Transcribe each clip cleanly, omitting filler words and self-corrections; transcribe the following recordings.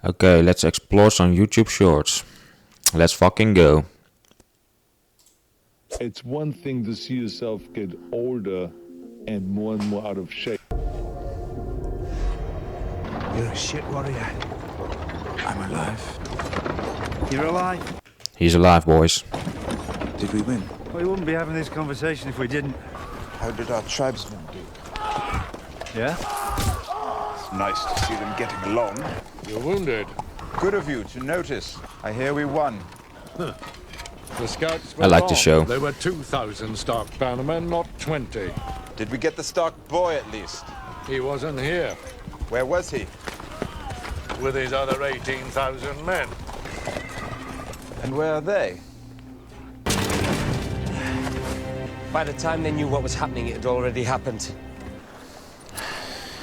Okay, let's explore some YouTube shorts. Let's fucking go. It's one thing to see yourself get older and more out of shape. You're a shit warrior. I'm alive. You're alive? He's alive, boys. Did we win? We wouldn't be having this conversation if we didn't. How did our tribesmen do? Yeah? It's nice to see them getting along. You're wounded. Good of you to notice. I hear we won. The scouts were I like the wrong. show. There were 2,000 Stark bannermen, not 20. Did we get the Stark boy at least? He wasn't here Where was he? with his other 18,000 men. And where are they? By the time they knew what was happening, it had already happened.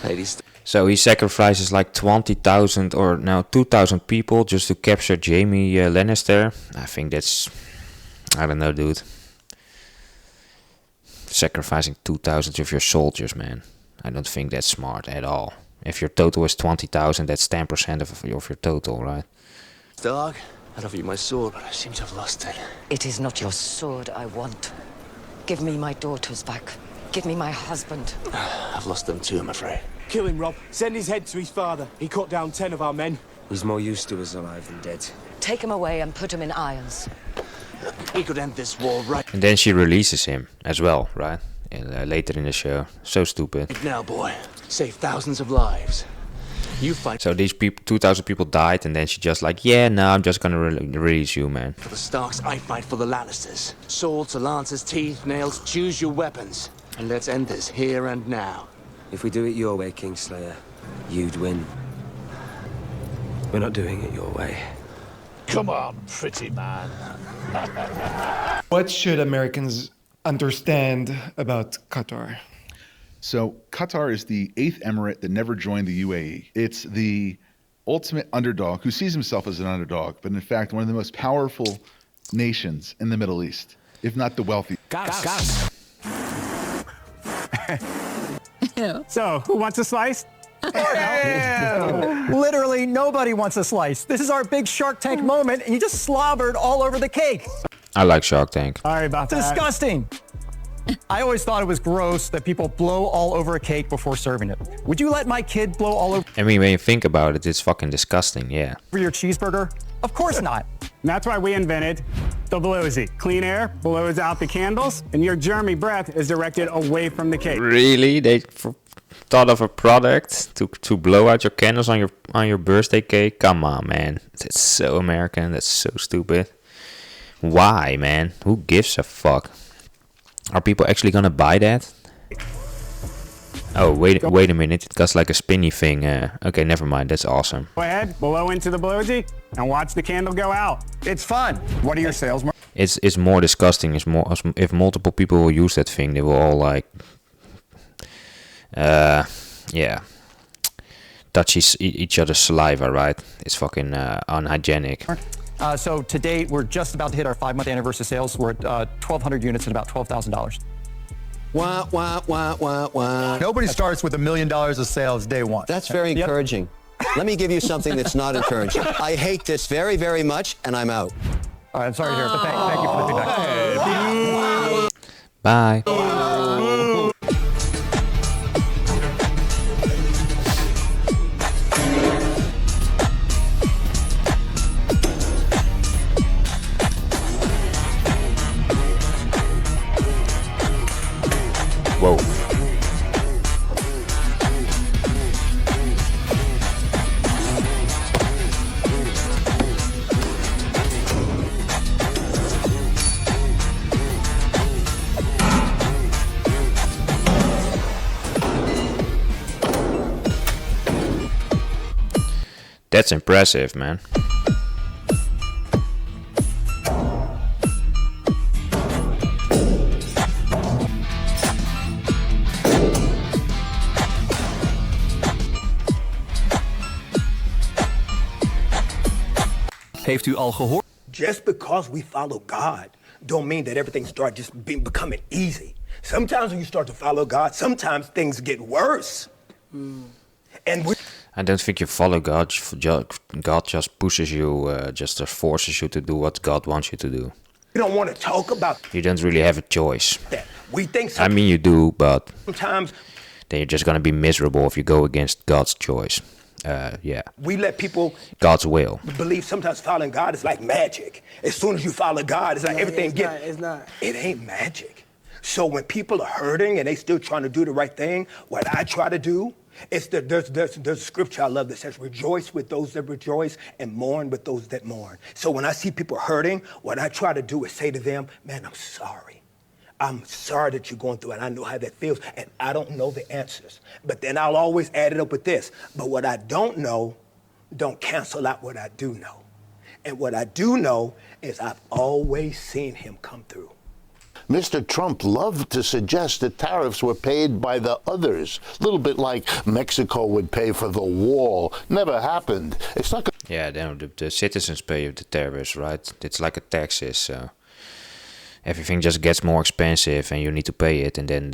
Ladies. So he sacrifices like 20,000 or now 2,000 people just to capture Jaime Lannister. I think that's... I don't know, dude. Sacrificing 2,000 of your soldiers, man. I don't think that's smart at all. If your total is 20,000, that's 10% of your total, right? Dog, I'd offer you my sword, but I seem to have lost it. It is not your sword I want. Give me my daughters back. Give me my husband. I've lost them too, I'm afraid. Kill him, Rob. Send his head to his father. He cut down 10 of our men. He's more used to us alive than dead. Take him away and put him in irons. He could end this war right And then she releases him as well, right? Later in the show. So stupid. now, boy. Save thousands of lives. You fight So these people, 2,000 people died, and then she just like, yeah, no, I'm just gonna release you, man. for the Starks, I fight for the Lannisters. Swords to lances, teeth, nails, choose your weapons. And let's end this here and now. If we do it your way, Kingslayer, you'd win. We're not doing it your way. Come on, pretty man. What should Americans understand about Qatar? So Qatar is the 8th emirate that never joined the UAE. It's the ultimate underdog who sees himself as an underdog, but in fact, one of the most powerful nations in the Middle East, if not the wealthiest. Gas. So, who wants a slice? Literally nobody wants a slice. This is our big Shark Tank moment, and you just slobbered all over the cake. I like Shark Tank. Sorry about that. Disgusting. I always thought it was gross that people blow all over a cake before serving it. Would you let my kid blow all over I mean, when you think about it, it's fucking disgusting, yeah. your cheeseburger? Of course not. And that's why we invented the Blowsy. Clean air blows out the candles, and your germy breath is directed away from the cake. Really? They thought of a product to blow out your candles on your birthday cake? Come on, man. That's so American. That's so stupid. Why, man? Who gives a fuck? Are people actually gonna buy that? Oh, wait a minute. It got like a spinny thing. Okay, never mind. That's awesome. Go ahead, blow into the Blowsy, and watch the candle go out. It's fun. What are your sales? It's more disgusting. It's more if multiple people will use that thing, they will all like, yeah, touch each other's saliva, right? It's fucking unhygienic. So to date, we're just about to hit our 5-month anniversary sales. We're at 1,200 units at about $12,000. Wah, wah, wah, wah, wah. Nobody starts with $1 million of sales day one. That's very encouraging. Let me give you something that's not encouraging. I hate this very, very much, and I'm out. All right, I'm sorry to hear it, but thank you for the feedback. Bye. Whoa. That's impressive, man. Heeft u al gehoord? Just because we follow God don't mean that everything starts just becoming easy. Sometimes when you start to follow God, sometimes things get worse. And we I don't think you follow God. God just pushes you, just forces you to do what God wants you to do. We don't want to talk about You don't really have a choice. that. We think I mean, you do, but sometimes then you're just gonna be miserable if you go against God's choice. Yeah, we let people God's will. believe sometimes following God is like magic. As soon as you follow God, it's like everything It's not. It ain't magic. So when people are hurting and they still trying to do the right thing, what I try to do is there's a scripture I love that says, rejoice with those that rejoice and mourn with those that mourn. So when I see people hurting, what I try to do is say to them, man, I'm sorry. I'm sorry that you're going through it. I know how that feels, and I don't know the answers. But then I'll always add it up with this. But what I don't know, don't cancel out what I do know. And what I do know is I've always seen him come through. Mr. Trump loved to suggest that tariffs were paid by the others. A little bit like Mexico would pay for the wall. Never happened. It's not. Yeah, the citizens pay the tariffs, right? It's like a taxes, so everything just gets more expensive, and you need to pay it, and then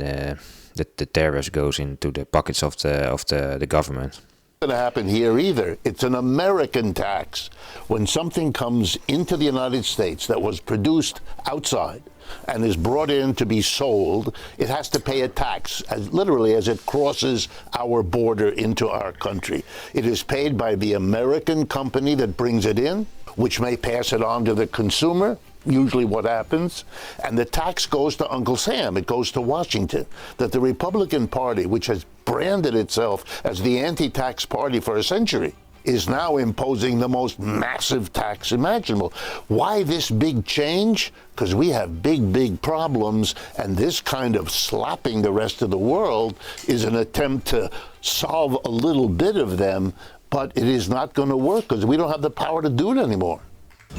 the tariffs goes into the pockets of the government. Going to happen here either. It's an American tax. When something comes into the United States that was produced outside and is brought in to be sold, it has to pay a tax, literally as it crosses our border into our country. It is paid by the American company that brings it in, which may pass it on to the consumer, usually what happens, and the tax goes to Uncle Sam. It goes to Washington. That the Republican Party, which has branded itself as the anti-tax party for a century, is now imposing the most massive tax imaginable. Why this big change? Because we have big problems, and this kind of slapping the rest of the world is an attempt to solve a little bit of them, but it is not going to work because we don't have the power to do it anymore.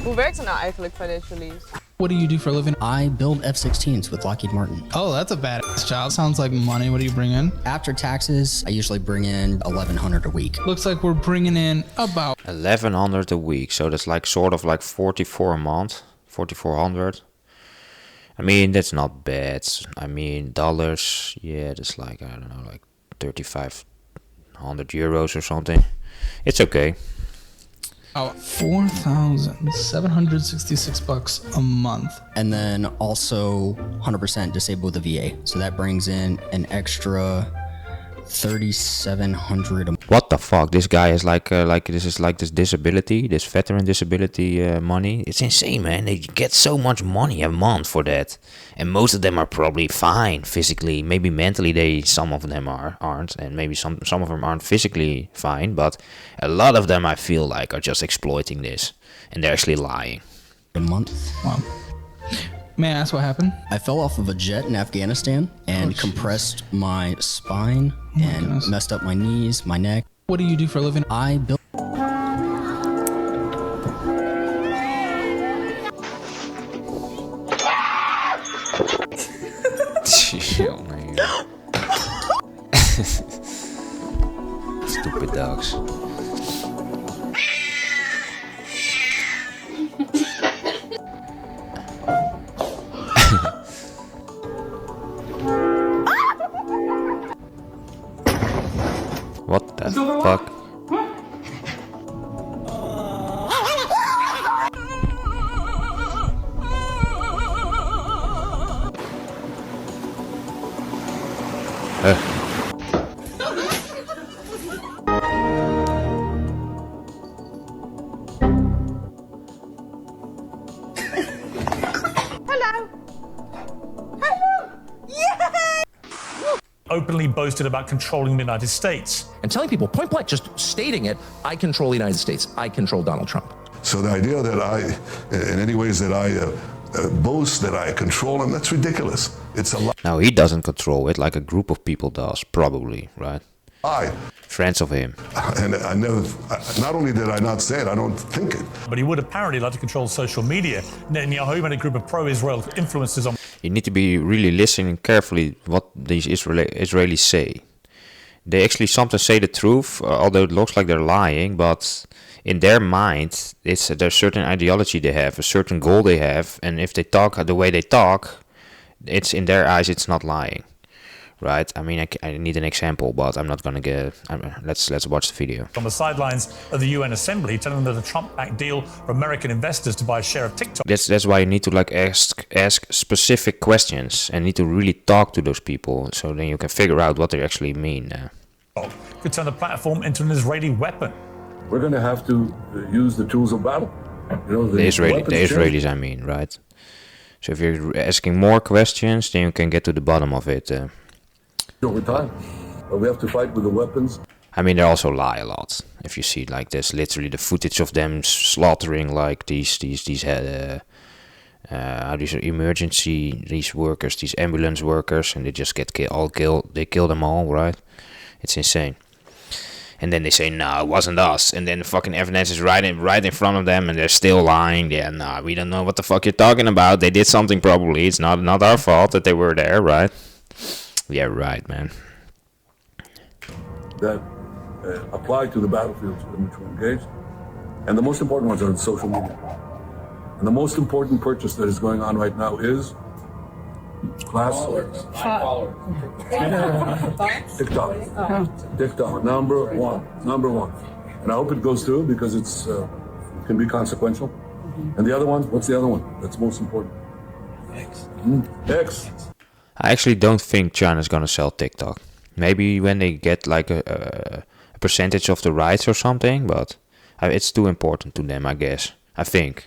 Hoe werkt het nou eigenlijk, financial lease? What do you do for a living? I build F-16s with Lockheed Martin. Oh, that's a badass job. Sounds like money. What do you bring in? After taxes, I usually bring in $1,100 a week. Looks like we're bringing in about $1,100 a week, so that's like sort of like 44 a month, 4,400. I mean, that's not bad. I mean, dollars, yeah, that's like, I don't know, like 3,500 euros or something. It's okay. $4,766 a month. And then also 100% disabled with the VA. So that brings in an extra $3,700. What the fuck? This guy is like this disability, this veteran disability money. It's insane, man. They get so much money a month for that, and most of them are probably fine physically. Maybe mentally, some of them aren't, and maybe some of them aren't physically fine. But a lot of them, I feel like, are just exploiting this, and they're actually lying. A month. Wow. May I ask what happened? I fell off of a jet in Afghanistan and compressed my spine and messed up my knees, my neck. What do you do for a living? I build. Stupid dogs. What the fuck? Openly boasted about controlling the United States. And telling people point blank, just stating it, I control the United States. I control Donald Trump. So the idea that in any ways that I boast that I control him, that's ridiculous. It's a lie. Now he doesn't control it like a group of people does, probably, right? Friends of him. And I never, not only did I not say it, I don't think it. But he would apparently like to control social media. Netanyahu and a group of pro-Israel influencers on... You need to be really listening carefully what these Israelis say. They actually sometimes say the truth, although it looks like they're lying, but in their mind, there's a certain ideology they have, a certain goal they have, and if they talk the way they talk, it's in their eyes, it's not lying. right? I mean, I need an example, but I'm not gonna get. Let's watch the video. On the sidelines of the UN Assembly, telling them that a Trump-backed deal for American investors to buy a share of TikTok. That's why you need to like ask specific questions and need to really talk to those people, so then you can figure out what they actually mean. Could turn the platform into an Israeli weapon. We're going to have to use the tools of battle. You know, The Israelis, I mean, right? So if you're asking more questions, then you can get to the bottom of it. Over time, but we have to fight with the weapons. I mean, they also lie a lot. If you see, like, there's literally the footage of them slaughtering like these workers, these ambulance workers, and they just get killed. They kill them all, right? It's insane. And then they say, no, it wasn't us. And then the fucking evidence is right in front of them, and they're still lying. Yeah, no, we don't know what the fuck you're talking about. They did something probably. It's not our fault that they were there, right? Yeah, right, man. That apply to the battlefields in which we're engaged. And the most important ones are in social media. And the most important purchase that is going on right now is TikTok, number one. And I hope it goes through because it can be consequential. And the other one, what's the other one that's most important? X. I actually don't think China's gonna sell TikTok. Maybe when they get like a percentage of the rights or something, but it's too important to them, I guess. I think.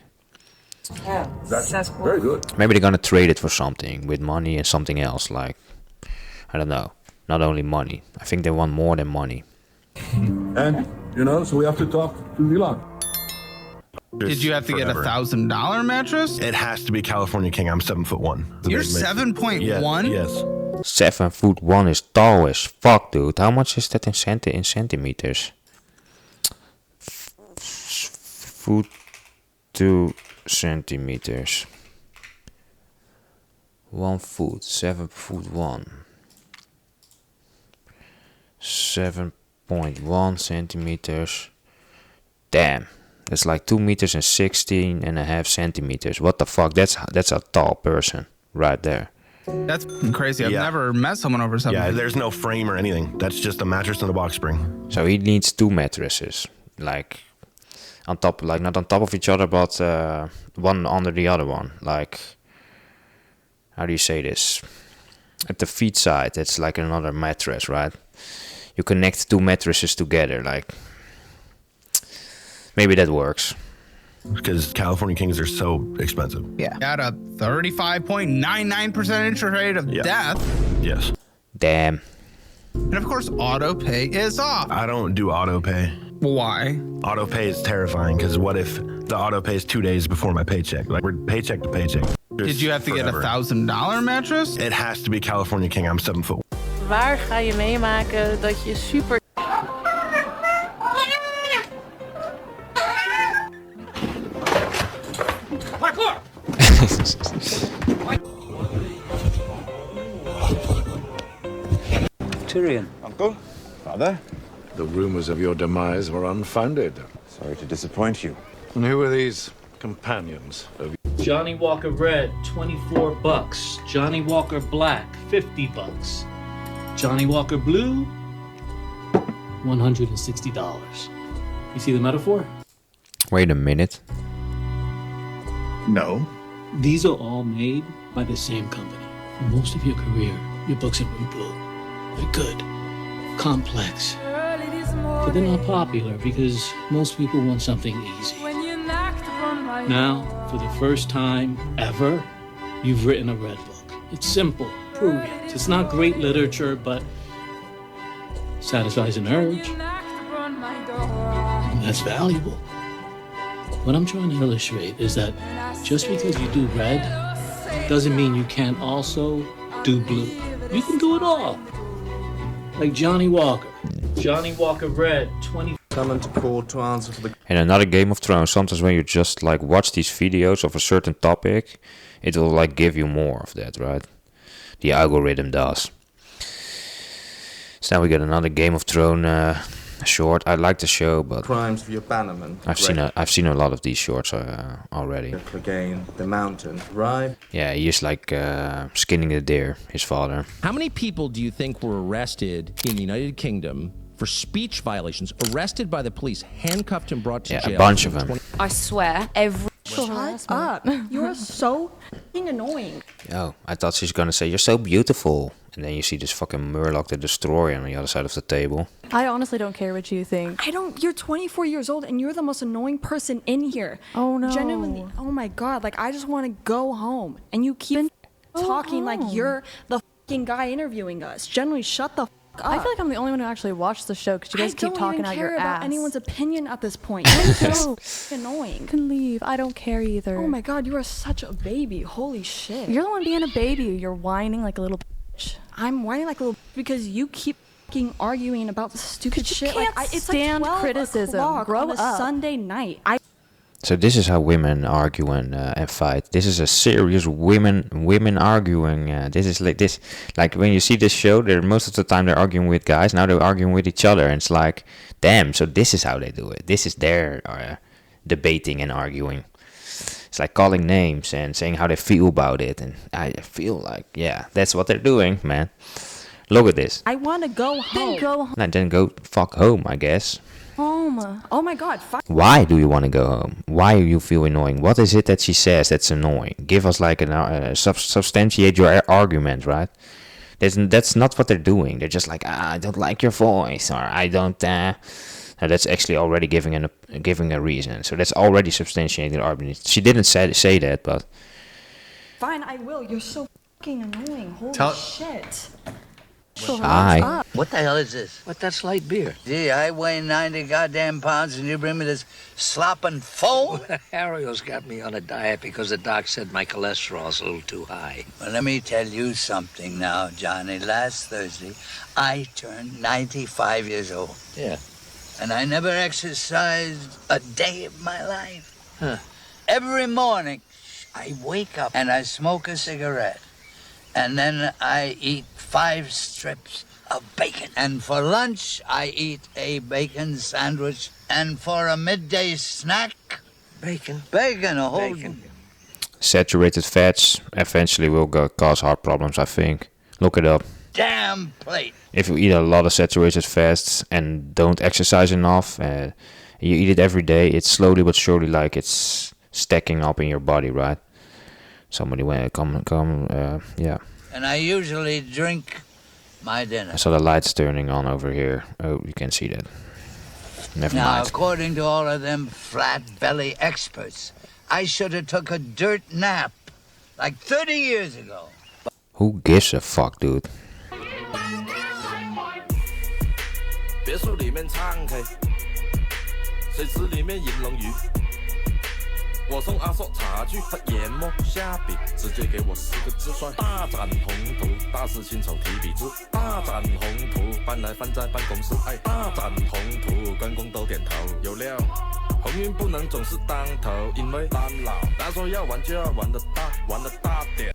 Yeah, that's very good. Maybe they're gonna trade it for something with money and something else, like, I don't know, not only money. I think they want more than money. And, you know, so we have to talk to Elon. Did you have to get $1,000 mattress? It has to be California King. I'm 7'1". You're 7.1? Yes. 7'1" is tall as fuck, dude. How much is that in centimeters? Foot to centimeters. 1 foot. 7'1". 7.1 centimeters. Damn. That's like 2 meters and 16.5 centimeters. What the fuck? That's a tall person right there. That's crazy. I've never met someone over 7 Yeah, there's no frame or anything. That's just a mattress and a box spring. So he needs 2 mattresses, like on top, like not on top of each other, but one under the other one. Like, how do you say this? At the feet side, it's like another mattress, right? You connect 2 mattresses together, like. Maybe that works. Because California Kings are so expensive. Yeah. Got a 35.99% interest rate of death. Yes. Damn. And of course, auto pay is off. I don't do auto pay. Why? Auto pay is terrifying because what if the auto pay is 2 days before my paycheck? Like, we're paycheck to paycheck. Did you have to get $1,000 mattress? It has to be California King. I'm 7'1". Waar ga je meemaken dat je super... Tyrion. Uncle? Father? The rumors of your demise were unfounded. Sorry to disappoint you. And who are these companions of Johnny Walker Red, $24. Johnny Walker Black, $50. Johnny Walker Blue, $160. You see the metaphor? Wait a minute. No. These are all made by the same company. For most of your career, your books have been blue. They're good, complex, but they're not popular because most people want something easy. Now, for the first time ever, you've written a red book. It's simple, brilliant. It's not great literature, but satisfies an urge. And that's valuable. What I'm trying to illustrate is that just because you do red doesn't mean you can't also do blue. You can do it all. Like Johnny Walker. Johnny Walker Red, 20... Coming to court to answer for the... And another Game of Thrones, sometimes when you just like watch these videos of a certain topic, it will like give you more of that, right? The algorithm does. So now we got another Game of Thrones Short. I like the show, but Crimes for your bannerman. I've seen a lot of these shorts already. Again, the mountain. Right. Yeah, he's like skinning the deer, his father. How many people do you think were arrested in the United Kingdom for speech violations? Arrested by the police, handcuffed and brought to jail. A bunch of them. I swear, every... Shut up. You're so f***ing annoying. Oh, I thought she's gonna say, you're so beautiful. And then you see this fucking Murloc the Destroyer on the other side of the table. I honestly don't care what you think. You're 24 years old and you're the most annoying person in here. Oh no. Genuinely. Oh my god. Like, I just want to go home. And you keep talking like you're the fucking guy interviewing us. Generally, shut the f*** up. I feel like I'm the only one who actually watched the show because you guys keep talking out your ass. I don't even care about anyone's opinion at this point. You're so annoying. You can leave. I don't care either. Oh my god, you are such a baby. Holy shit. You're the one being a baby. You're whining like a little bitch. I'm whining like a little bitch because you keep fucking arguing about the stupid shit. Can't it's like 12 criticism. Grow on a up. Sunday night. So this is how women argue and fight. This is a serious women arguing. This is like this. Like when you see this show, most of the time they're arguing with guys. Now they're arguing with each other, and it's like, damn. So this is how they do it. This is their debating and arguing. It's like calling names and saying how they feel about it. And I feel like, yeah, that's what they're doing, man. Look at this. I want to go home. Then go home. And then go fuck home, I guess. Home. Oh my god. Why do you want to go home? Why do you feel annoying? What is it that she says that's annoying? Give us like substantiate your argument, right? That's not what they're doing. They're just like, I don't like your voice, or I don't. That's actually already giving a reason. So that's already substantiating the argument. She didn't say that, but. Fine, I will. You're so fucking annoying. Holy shit. Hi. What the hell is this? What, that's light beer? Gee, I weigh 90 goddamn pounds and you bring me this slopping foam? Ariel's got me on a diet because the doc said my cholesterol's a little too high. Well, let me tell you something now, Johnny. Last Thursday, I turned 95 years old. Yeah. And I never exercised a day of my life. Huh. Every morning, I wake up and I smoke a cigarette. And then I eat 5 strips of bacon. And for lunch, I eat a bacon sandwich. And for a midday snack, Bacon. Bacon, a whole bacon. Saturated fats eventually will cause heart problems, I think. Look it up. Damn plate. If you eat a lot of saturated fats and don't exercise enough, you eat it every day, it's slowly but surely like it's stacking up in your body, right? Somebody yeah. And I usually drink my dinner. I saw the lights turning on over here. Oh, you can see that. Never now, mind. according to all of them flat belly experts, I should have took a dirt nap like 30 years ago. Who gives a fuck, dude? 别墅里面唱 K， 水池里面饮龙鱼。我送阿硕茶具和研磨下笔，直接给我4个字帅：大展宏图。大师亲手提笔字，大展宏图，搬来放在办公室。哎，大展宏图，员工都点头。有料，鸿运不能总是当头，因为当老，他说要玩就要玩得大，玩得大点。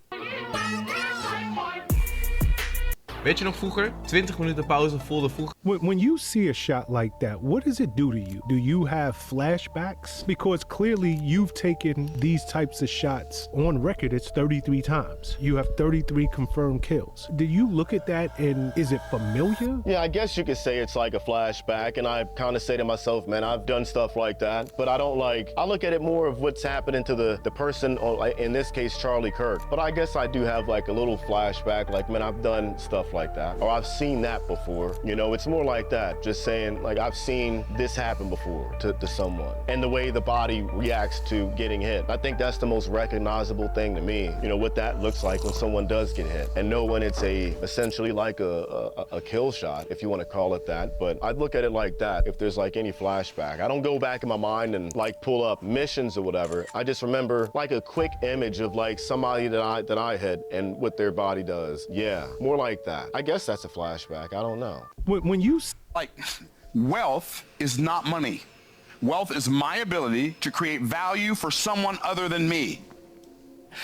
Weet je nog vroeger? 20 minuten pauze voelde vroeger. When you see a shot like that, what does it do to you? Do you have flashbacks? Because clearly you've taken these types of shots on record. It's 33 times. You have 33 confirmed kills. Do you look at that and is it familiar? Yeah, I guess you could say it's like a flashback. And I kind of say to myself, man, I've done stuff like that. But I don't I look at it more of what's happening to the person, or in this case, Charlie Kirk. But I guess I do have like a little flashback. Like, man, I've done stuff like that, or I've seen that before. You know, it's more like that, just saying like I've seen this happen before to someone, and the way the body reacts to getting hit. I think that's the most recognizable thing to me, you know, what that looks like when someone does get hit, and know when it's essentially like a kill shot, if you want to call it that. But I'd look at it like that. If there's like any flashback, I don't go back in my mind and like pull up missions or whatever. I just remember like a quick image of like somebody that I hit and what their body does. Yeah, more like that. I guess that's a flashback. I don't know. When you like, wealth is not money. Wealth is my ability to create value for someone other than me.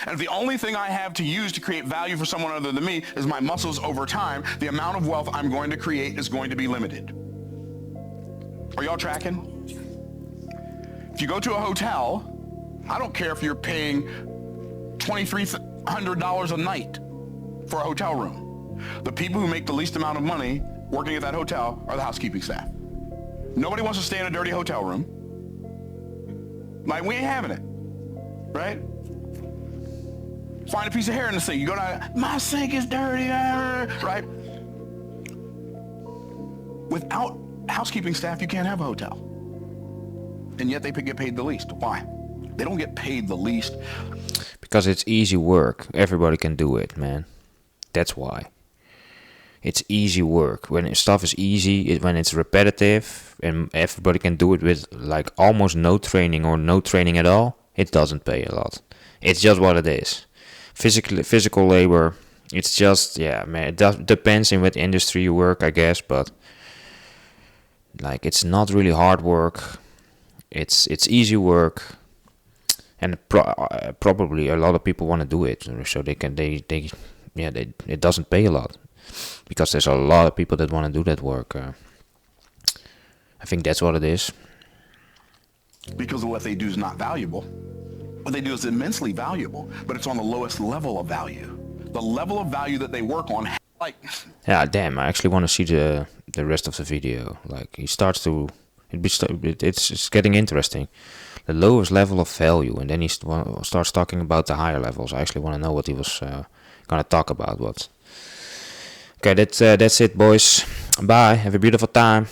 And if the only thing I have to use to create value for someone other than me is my muscles over time, the amount of wealth I'm going to create is going to be limited. Are y'all tracking? If you go to a hotel, I don't care if you're paying $2,300 a night for a hotel room. The people who make the least amount of money working at that hotel are the housekeeping staff. Nobody wants to stay in a dirty hotel room. Like, we ain't having it, right? Find a piece of hair in the sink. You go down, my sink is dirty, right? Without housekeeping staff, you can't have a hotel. And yet they get paid the least. Why? They don't get paid the least. Because it's easy work. Everybody can do it, man. That's why. It's easy work. When stuff is easy, when it's repetitive, and everybody can do it with like almost no training or no training at all, it doesn't pay a lot. It's just what it is. Physical labor, it's just, yeah, man, it depends in what industry you work, I guess, but like, it's not really hard work. It's easy work, and probably a lot of people want to do it, so it doesn't pay a lot, because there's a lot of people that want to do that work. I think that's what it is. Because of what they do is not valuable. What they do is immensely valuable, but it's on the lowest level of value. The level of value that they work on, like... Yeah, damn, I actually want to see the rest of the video. Like, he starts to... It's getting interesting. The lowest level of value, and then he starts talking about the higher levels. I actually want to know what he was going to talk about. Okay, that's it, boys. Bye. Have a beautiful time.